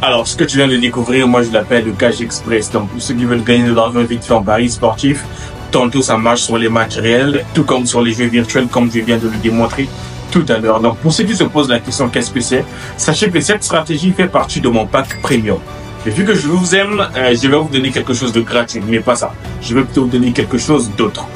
Alors, ce que tu viens de découvrir, moi je l'appelle le Cash Express. Donc, pour ceux qui veulent gagner de l'argent vite fait en paris sportif, tantôt ça marche sur les matchs réels, tout comme sur les jeux virtuels, comme je viens de le démontrer tout à l'heure. Donc, pour ceux qui se posent la question qu'est-ce que c'est, sachez que cette stratégie fait partie de mon pack premium. Et vu que je vous aime, je vais vous donner quelque chose de gratuit, mais pas ça. Je vais plutôt vous donner quelque chose d'autre.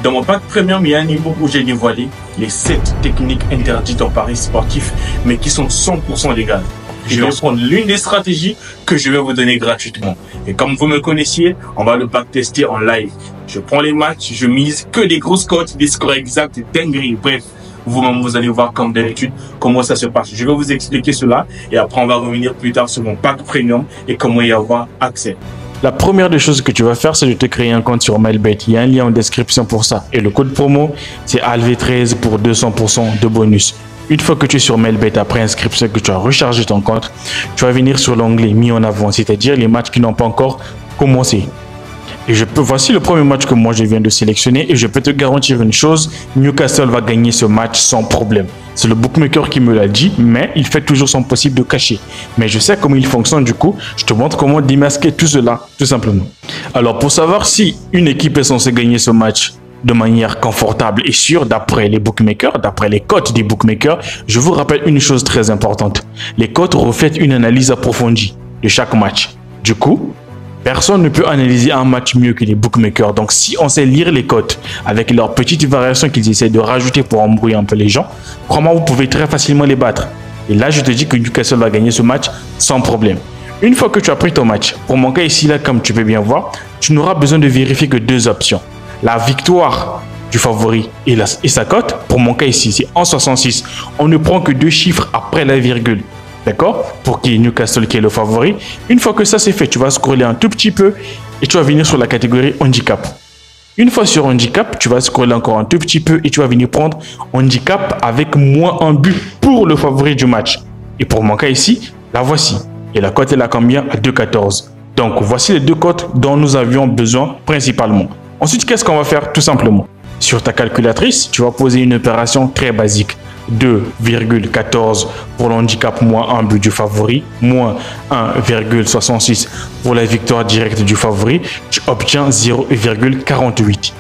Dans mon pack premium, il y a un niveau où j'ai dévoilé les 7 techniques interdites en paris sportif, mais qui sont 100% légales. Je vais prendre l'une des stratégies que je vais vous donner gratuitement. Et comme vous me connaissiez, on va le backtester en live. Je prends les matchs, je mise que des grosses cotes, des scores exacts, des dingueries. Bref, vous-même, vous allez voir comme d'habitude comment ça se passe. Je vais vous expliquer cela et après on va revenir plus tard sur mon pack premium et comment y avoir accès. La première des choses que tu vas faire, c'est de te créer un compte sur MailBet. Il y a un lien en description pour ça. Et le code promo, c'est ALV13 pour 200% de bonus. Une fois que tu es sur MailBet, après inscription, que tu as rechargé ton compte, tu vas venir sur l'onglet mis en avant, c'est-à-dire les matchs qui n'ont pas encore commencé. Et voici le premier match que moi je viens de sélectionner et je peux te garantir une chose, Newcastle va gagner ce match sans problème. C'est le bookmaker qui me l'a dit, mais il fait toujours son possible de cacher. Mais je sais comment il fonctionne, du coup, je te montre comment démasquer tout cela, tout simplement. Alors pour savoir si une équipe est censée gagner ce match de manière confortable et sûre d'après les bookmakers, d'après les cotes des bookmakers, je vous rappelle une chose très importante. Les cotes reflètent une analyse approfondie de chaque match. Du coup, personne ne peut analyser un match mieux que les bookmakers. Donc, si on sait lire les cotes avec leurs petites variations qu'ils essaient de rajouter pour embrouiller un peu les gens, crois-moi, vous pouvez très facilement les battre. Et là, je te dis que Newcastle va gagner ce match sans problème. Une fois que tu as pris ton match, pour mon cas ici, là, comme tu peux bien voir, tu n'auras besoin de vérifier que 2 options. La victoire du favori et sa cote. Pour mon cas ici, c'est 1,66. On ne prend que 2 chiffres après la virgule. D'accord? Pour qu'il y ait Newcastle qui est le favori. Une fois que ça c'est fait, tu vas scroller un tout petit peu et tu vas venir sur la catégorie handicap. Une fois sur handicap, tu vas scroller encore un tout petit peu et tu vas venir prendre handicap avec moins un but pour le favori du match. Et pour mon cas ici, la voici. Et la cote est là combien? À 2,14. Donc voici les 2 cotes dont nous avions besoin principalement. Ensuite, qu'est-ce qu'on va faire? Tout simplement, sur ta calculatrice, tu vas poser une opération très basique. 2,14 pour l'handicap moins un but du favori, moins 1,66 pour la victoire directe du favori, tu obtiens 0,48.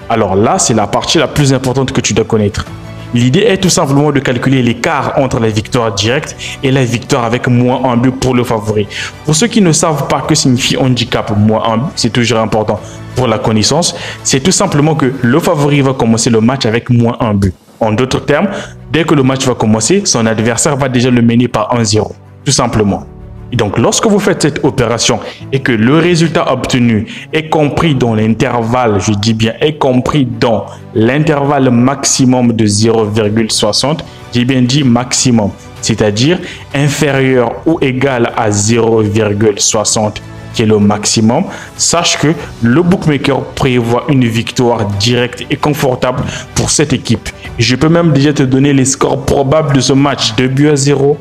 Alors là, c'est la partie la plus importante que tu dois connaître. L'idée est tout simplement de calculer l'écart entre la victoire directe et la victoire avec moins un but pour le favori. Pour ceux qui ne savent pas que signifie handicap moins un but, c'est toujours important pour la connaissance. C'est tout simplement que le favori va commencer le match avec moins un but. En d'autres termes, dès que le match va commencer, son adversaire va déjà le mener par 1-0, tout simplement. Et donc, lorsque vous faites cette opération et que le résultat obtenu est compris dans l'intervalle, je dis bien est compris dans l'intervalle maximum de 0,60, j'ai bien dit maximum, c'est-à-dire inférieur ou égal à 0,60, qui est le maximum, sache que le bookmaker prévoit une victoire directe et confortable pour cette équipe. Je peux même déjà te donner les scores probables de ce match, 2 buts à 0,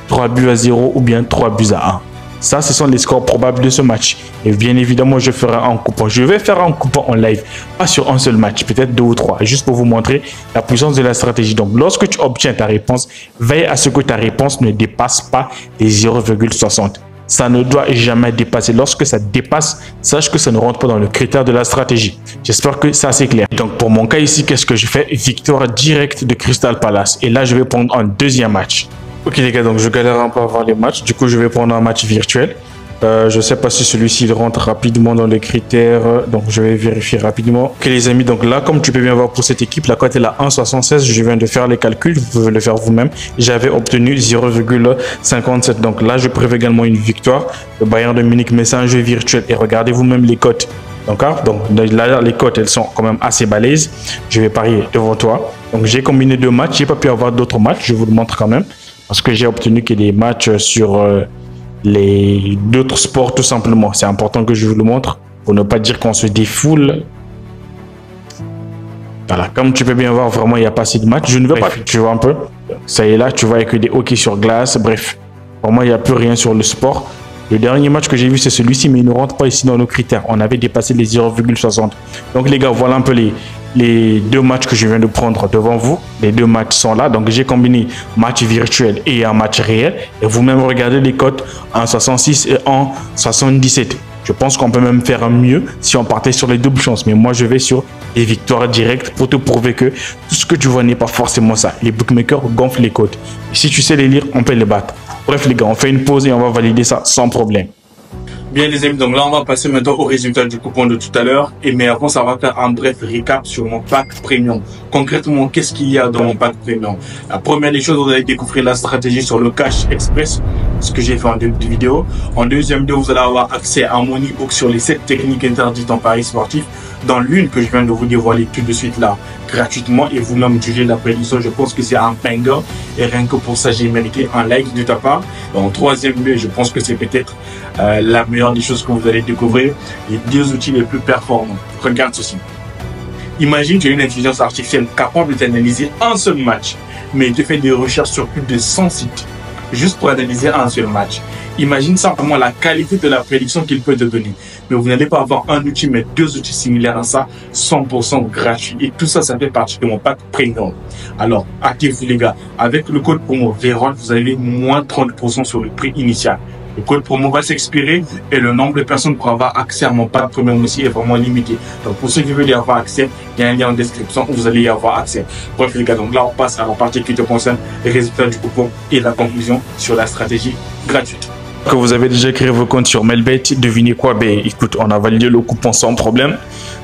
3 buts à 0 ou bien 3 buts à 1. Ça, ce sont les scores probables de ce match. Et bien évidemment, je ferai un coupon. Je vais faire un coupon en live, pas sur un seul match, peut-être 2 ou 3, juste pour vous montrer la puissance de la stratégie. Donc, lorsque tu obtiens ta réponse, veille à ce que ta réponse ne dépasse pas les 0,60. Ça ne doit jamais dépasser. Lorsque ça dépasse, sache que ça ne rentre pas dans le critère de la stratégie. J'espère que ça c'est clair. Donc pour mon cas ici, qu'est-ce que je fais? Victoire directe de Crystal Palace. Et là, je vais prendre un deuxième match. Ok les gars, donc je galère un peu à voir les matchs. Du coup, je vais prendre un match virtuel. Je ne sais pas si celui-ci rentre rapidement dans les critères. Donc je vais vérifier rapidement. Ok les amis, donc là, comme tu peux bien voir pour cette équipe, la cote est à 1,76. Je viens de faire les calculs. Vous pouvez le faire vous-même. J'avais obtenu 0,57. Donc là, je prévois également une victoire. Le Bayern de Munich, mais c'est un jeu virtuel. Et regardez vous-même les cotes. D'accord? Donc là, les cotes, elles sont quand même assez balèzes. Je vais parier devant toi. Donc j'ai combiné 2 matchs. J'ai pas pu avoir d'autres matchs. Je vous le montre quand même. Parce que j'ai obtenu que des matchs sur d'autres sports tout simplement. C'est important que je vous le montre pour ne pas dire qu'on se défoule. Voilà, comme tu peux bien voir, vraiment il n'y a pas assez de matchs. Je ne veux pas, tu vois un peu. Ça y est là, tu vois, avec des hockey sur glace. Bref, vraiment il n'y a plus rien sur le sport. Le dernier match que j'ai vu, c'est celui-ci, mais il ne rentre pas ici dans nos critères. On avait dépassé les 0,60. Donc les gars, voilà un peu les deux matchs que je viens de prendre devant vous. Les deux matchs sont là. Donc, j'ai combiné match virtuel et un match réel. Et vous-même regardez les cotes en 66 et en 77. Je pense qu'on peut même faire mieux si on partait sur les doubles chances. Mais moi, je vais sur les victoires directes pour te prouver que tout ce que tu vois n'est pas forcément ça. Les bookmakers gonflent les cotes. Et si tu sais les lire, on peut les battre. Bref, les gars, on fait une pause et on va valider ça sans problème. Bien les amis, donc là on va passer maintenant au résultat du coupon de tout à l'heure. Mais avant ça, on va faire un bref recap sur mon pack premium. Concrètement, qu'est-ce qu'il y a dans mon pack premium? La première des choses, vous allez découvrir la stratégie sur le Cash Express, ce que j'ai fait en début de vidéo. En deuxième vidéo, vous allez avoir accès à mon e-book sur les 7 techniques interdites en paris sportif, dans l'une que je viens de vous dévoiler tout de suite là, gratuitement, et vous-même jugez la prédiction. Je pense que c'est un banger et rien que pour ça, j'ai mérité un like de ta part. Et en troisième lieu, je pense que c'est peut-être la meilleure des choses que vous allez découvrir, les 2 outils les plus performants. Regarde ceci. Imagine tu as une intelligence artificielle capable d'analyser un seul match, mais il te fait des recherches sur plus de 100 sites, juste pour analyser un seul match. Imagine simplement la qualité de la prédiction qu'il peut te donner. Mais vous n'allez pas avoir un outil, mais 2 outils similaires à ça, 100% gratuit. Et tout ça, ça fait partie de mon pack premium. Alors, hâtez-vous les gars. Avec le code promo VEROL, vous avez moins 30% sur le prix initial. Le code promo va s'expirer et le nombre de personnes pour avoir accès à mon pack premium aussi est vraiment limité. Donc, pour ceux qui veulent y avoir accès, il y a un lien en description où vous allez y avoir accès. Bref, les gars, donc là, on passe à la partie qui te concerne, les résultats du coupon et la conclusion sur la stratégie gratuite. Que vous avez déjà créé vos comptes sur Melbet, devinez quoi? Ben, écoute, on a validé le coupon sans problème.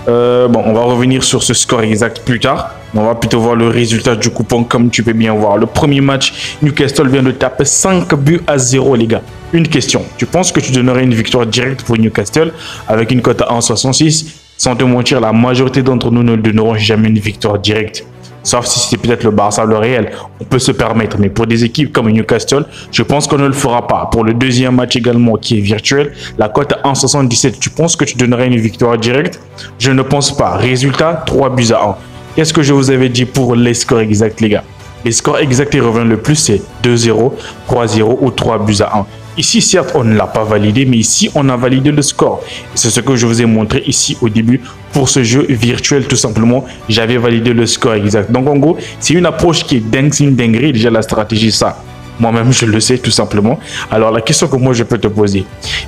Bon, on va revenir sur ce score exact plus tard. On va plutôt voir le résultat du coupon comme tu peux bien voir. Le premier match, Newcastle vient de taper 5 buts à 0, les gars. Une question, tu penses que tu donnerais une victoire directe pour Newcastle avec une cote à 1,66? Sans te mentir, la majorité d'entre nous ne donneront jamais une victoire directe. Sauf si c'est peut-être le Barça, le Real, on peut se permettre. Mais pour des équipes comme Newcastle, je pense qu'on ne le fera pas. Pour le deuxième match également, qui est virtuel, la cote à 1,77, tu penses que tu donnerais une victoire directe? Je ne pense pas. Résultat, 3 buts à 1. Qu'est-ce que je vous avais dit pour les scores exacts, les gars? Les scores exacts qui reviennent le plus, c'est 2-0, 3-0 ou 3 buts à 1. Ici, certes, on ne l'a pas validé, mais ici, on a validé le score. C'est ce que je vous ai montré ici au début. Pour ce jeu virtuel, tout simplement, j'avais validé le score exact. Donc, en gros, c'est une approche qui est dingue, c'est une dinguerie. Déjà, la stratégie, ça, moi-même, je le sais, tout simplement. Alors, la question que moi, je peux te poser,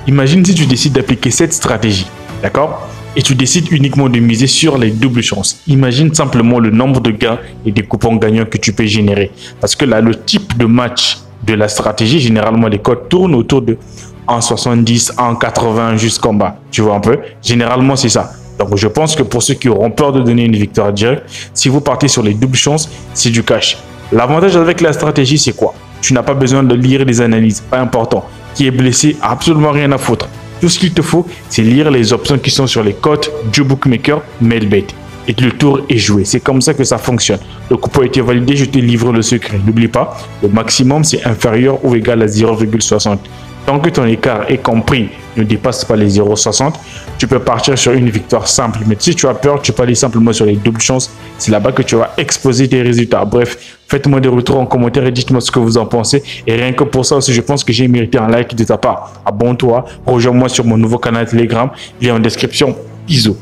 imagine si tu décides d'appliquer cette stratégie, d'accord? Et tu décides uniquement de miser sur les doubles chances. Imagine simplement le nombre de gains et des coupons gagnants que tu peux générer. Parce que là, le type de match de la stratégie, généralement, les cotes tournent autour de 1,70, 1,80 jusqu'en bas. Tu vois un peu? Généralement, c'est ça. Donc, je pense que pour ceux qui auront peur de donner une victoire directe, si vous partez sur les doubles chances, c'est du cash. L'avantage avec la stratégie, c'est quoi? Tu n'as pas besoin de lire les analyses. Pas important. Qui est blessé, absolument rien à foutre. Tout ce qu'il te faut, c'est lire les options qui sont sur les cotes du bookmaker Melbet. Et le tour est joué. C'est comme ça que ça fonctionne. Le coupon a été validé, je te livre le secret. N'oublie pas, le maximum, c'est inférieur ou égal à 0,60. Tant que ton écart est compris, ne dépasse pas les 0,60, tu peux partir sur une victoire simple. Mais si tu as peur, tu peux aller simplement sur les doubles chances. C'est là-bas que tu vas exposer tes résultats. Bref, faites-moi des retours en commentaire et dites-moi ce que vous en pensez. Et rien que pour ça aussi, je pense que j'ai mérité un like de ta part. Abonne-toi, rejoins-moi sur mon nouveau canal Telegram. Il est en description. Bisous.